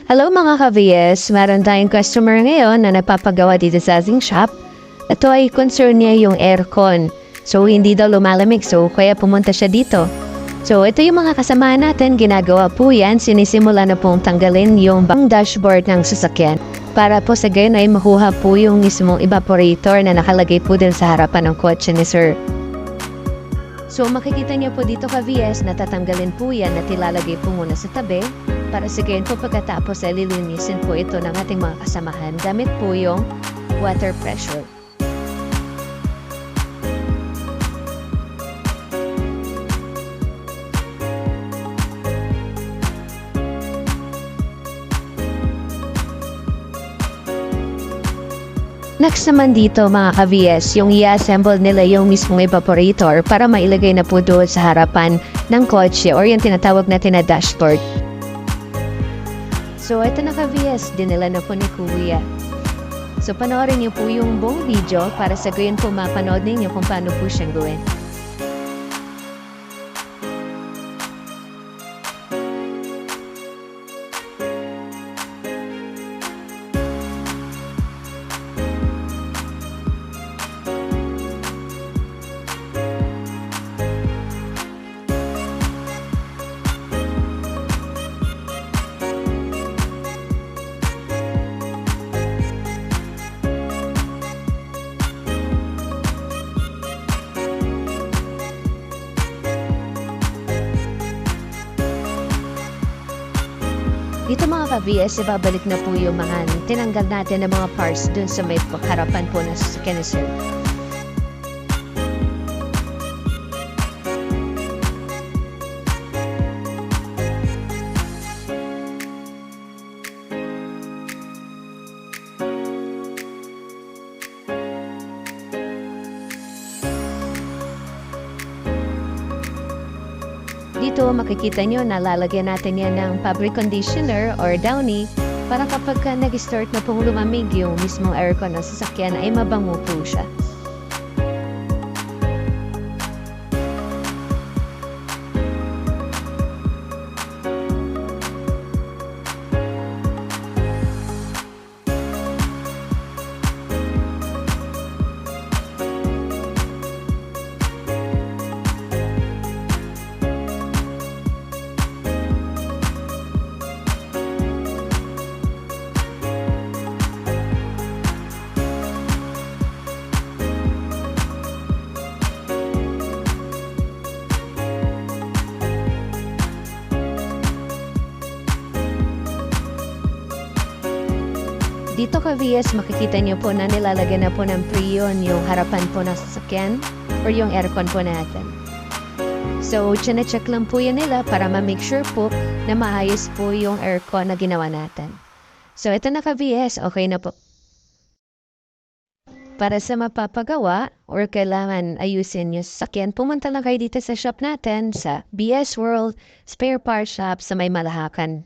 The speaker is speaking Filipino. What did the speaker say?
Hello mga ka-VS! Meron tayong customer ngayon na napapagawa dito sa ating shop. Ito ay concern niya yung aircon. So hindi daw lumalamig, so kaya pumunta siya dito. So ito yung mga kasamahan natin, ginagawa po yan. Sinisimula na pong tanggalin yung dashboard ng sasakyan. Para po sa gayon ay makuha po yung mismong evaporator na nakalagay po din sa harapan ng kotse ni Sir. So makikita niyo po dito ka-VS, natatanggalin po yan at ilalagay po muna sa tabi. Para sa gayon po pagkatapos ay lilinisin po ito ng ating mga kasamahan gamit po yung water pressure. Next naman dito mga ka-VS, yung i-assemble nila yung mismong evaporator para mailagay na po doon sa harapan ng kotse or yung tinatawag natin na dashboard. So ito na ka-VS, dinala na po ni Kuya. So panoorin niyo po yung buong video para sa gayon po mapanood ninyo kung paano po siyang gawin. Dito mga ka-VS, ibabalik na po yung mga tinanggal natin ng mga parts dun sa may harapan po ng sasakyan ni Sir. Dito makikita nyo na lalagyan natin yan ng fabric conditioner or downy para kapag nag-start na pong lumamig yung mismong aircon ng sasakyan ay mabango po siya. Dito ka-VS, makikita nyo po na nilalagyan na po ng preon yung harapan po ng sasakyan or yung aircon po natin. So, check lang po yan nila para ma-make sure po na maayos po yung aircon na ginawa natin. So, ito na ka-VS, okay na po. Para sa mapapagawa or kailangan ayusin yung sasakyan, pumunta lang kayo dito sa shop natin sa BS World Spare Parts Shop sa May Malahacan.